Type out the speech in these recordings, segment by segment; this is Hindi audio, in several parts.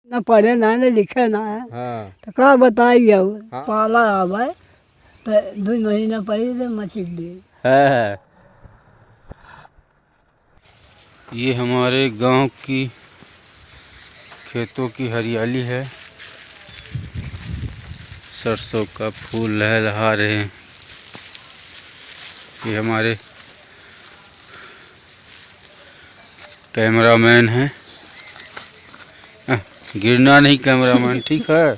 ना पढ़े ना ने लिखे ना है। हाँ तो का बताइए अब हाँ। पाला आवे तो 2 महीना पहले मछली दी। है। ये हमारे गांव की खेतों की हरियाली है। सरसों का फूल लहरा रहे हैं। ये हमारे कैमरामैन हैं। गिरना नहीं कैमरामैन, ठीक है।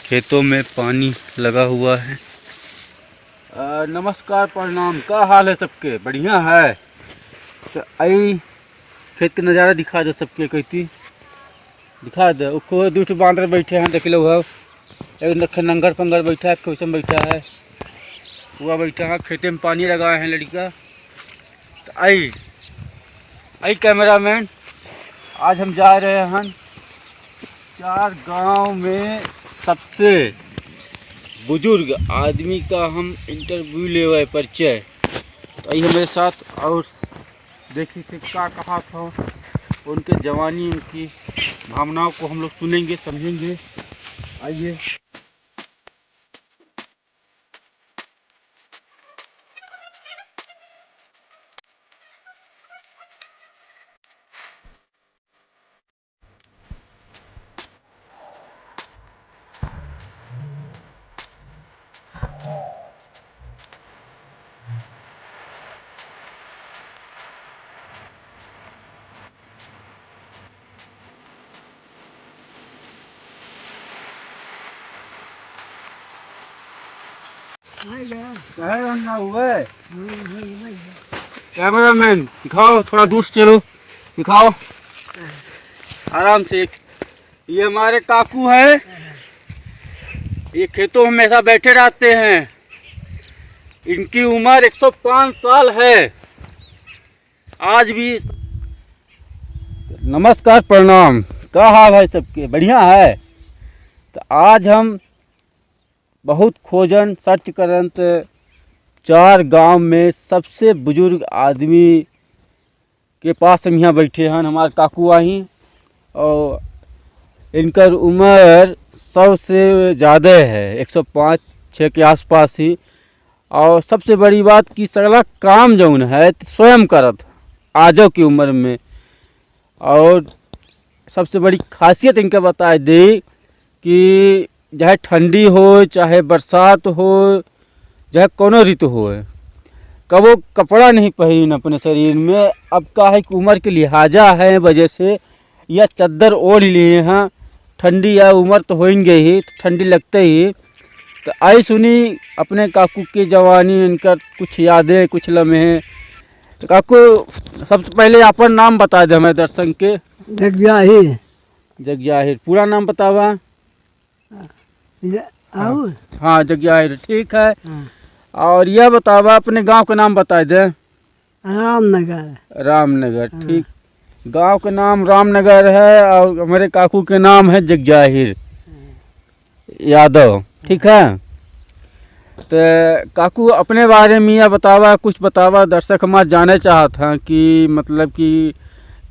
खेतों में पानी लगा हुआ है। नमस्कार प्रणाम, क्या हाल है सबके? बढ़िया है। तो आई खेत के नज़ारा दिखा दे सबके, कहती दिखा दे। उसको दूठ बांदर बैठे हैं, देख लो। है एक नंगर पंगर बैठा है, क्वेश्चन बैठा है, हुआ बैठा है। खेते में पानी लगाए हैं लड़का। तो आई कैमरामैन, आज हम जा रहे हैं 4 गांव में सबसे बुजुर्ग आदमी का हम इंटरव्यू ले हुए परिचय। तो आई हमारे साथ, और देखी थे क्या कहा था उनके जवानी, उनकी भावनाओं को हम लोग सुनेंगे, समझेंगे। आइए। कैमरामैन दिखाओ, थोड़ा दूर से चलो, दिखाओ आराम से। ये हमारे काकू है, ये खेतों में हमेशा बैठे रहते हैं। इनकी उम्र 105 साल है आज भी। नमस्कार प्रणाम, क्या हाल है सबके? बढ़िया है। तो आज हम बहुत खोजन सर्च करन तो 4 गांव में सबसे बुजुर्ग आदमी के पास हम यहाँ बैठे हैं। हमारे काकू आई, और इनकर उम्र 100 से ज़्यादा है, 105-6 के आसपास ही। और सबसे बड़ी बात कि सगला काम जौन है स्वयं करत आजो की उम्र में। और सबसे बड़ी खासियत इनका बता दी कि चाहे ठंडी हो, चाहे बरसात हो, चाहे कोनो ऋतु हो, कबो कपड़ा नहीं पहन अपने शरीर में। अब का है कि उम्र के लिहाजा है वजह से यह चद्दर ओढ़ लिए हैं। ठंडी या उम्र तो होंगे ही, तो ठंडी लगते ही। तो आई सुनी अपने काकू की जवानी, इनका कुछ यादें, कुछ लम्हे। तो काकू सबसे पहले अपन नाम बता दे हमें दर्शक के। जगजाहिर। जगजाहिर, पूरा नाम बतावा। हाँ जगजाहिर, ठीक है। और यह बतावा अपने गांव का नाम बता दे। रामनगर। रामनगर, ठीक। गांव का नाम रामनगर है, और हमारे काकू के नाम है जगजाहिर यादव, ठीक है। तो काकू अपने बारे में यह बतावा, कुछ बतावा। दर्शक हमारे जाने चाहत हैं कि मतलब कि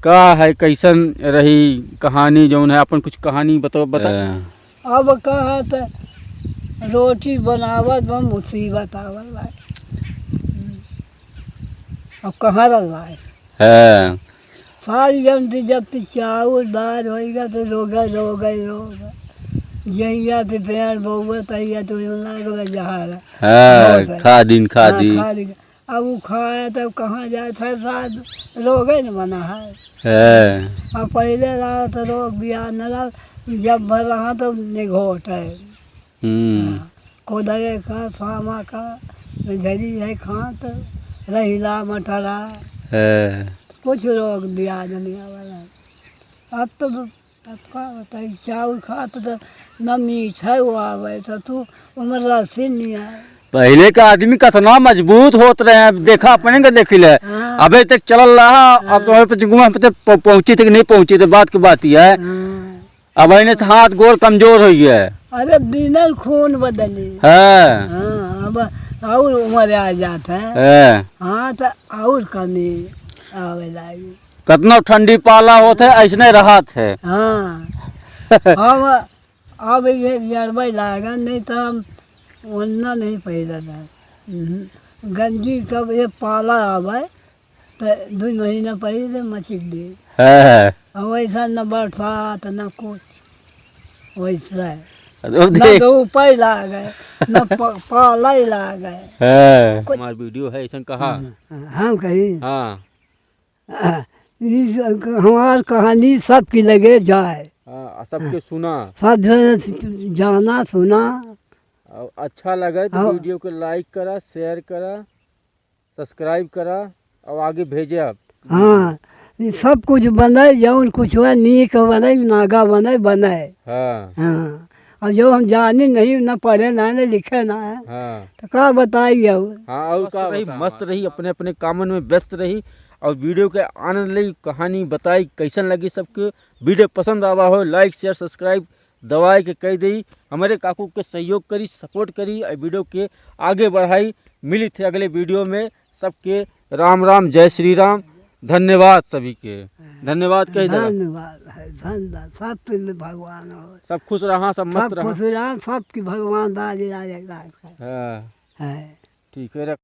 का है, कैसन रही कहानी जौन है। अपन कुछ कहानी बताओ, बता। अब कहा तो रोटी बनावत में मुसीबत आवल लाए। अब कहाँ लाए है सारी जमती जब चाउर दाल होगा तो रोग जहिया तो पेड़ बहुआ तहिया तो जहार खा दिन खा दी। अब वो खाया तब कहाँ जाए, फिर साथ रोग न बना है। अब पहले रहा तो रोग बिया न रहा, जब भर रहा तो निघोट है। कोदरे का, सामा का, झरी है खात, रहीला मठरा, कुछ रोग दिया नहीं वाला। अब तो का बताई, चावल खात तो न मीठ है वो आवे तो तू उम्र रसी नहीं आए। पहले का आदमी कितना मजबूत होते रहे हैं, देखा अपने का देख ले। अबे तक चल रहा, अब तो पहुंची थे कि नहीं पहुंची थे, बात की बात ही है। अब इन्हें हाथ गोर कमजोर हो गया है। अरे दिनल खून बदली है। अब और उम्र आ जाता है। हाँ तो और कमी आवे लगी। कितना ठंडी पाला होते ऐसने राहत है। हाँ अब ये जड़बा लागा नहीं तो हम ओढ़ना नहीं पहिरा था। गंजी कब ये पाला आवे तो 2 महीना पहले मचिक दे। है वैसा न बरसात न कुछ वैसा है। तो न देख तो ऊपर ला गए न पाला ही ला गए। है हमार वीडियो है ऐसा कहा। हम कही हाँ हमार कहानी सबकी लगे जाए, हाँ सबके सुना सब जाना सुना। और अच्छा लगे तो हाँ। वीडियो को लाइक करा, शेयर करा, सब्सक्राइब करा और आगे भेजे आप। हाँ ये सब कुछ बने, जौन कुछ हुआ नीक बने, नागा बने बने। हाँ हाँ और जो हम जाने नहीं, न पढ़े ना न लिखे ना है हाँ तो क्या बताइए। और हाँ और का रही मस्त रही, अपने अपने कामन में व्यस्त रही और वीडियो के आनंद ली, कहानी बताई कैसन लगी सबके। वीडियो पसंद आवा हो लाइक शेयर सब्सक्राइब दबाई के कह दी। हमारे काकू के सहयोग करी, सपोर्ट करी और वीडियो के आगे बढ़ाई। मिली थे अगले वीडियो में। सबके राम राम, जय श्री राम, धन्यवाद सभी के। धन्यवाद कह दे। धन्यवाद है, धन्यवाद सब पे भगवान हो, सब खुश रहा, सब मस्त सब रहा। खुश रहा, सबकी भगवान दादी राजा हाँ है। ठीक है रख।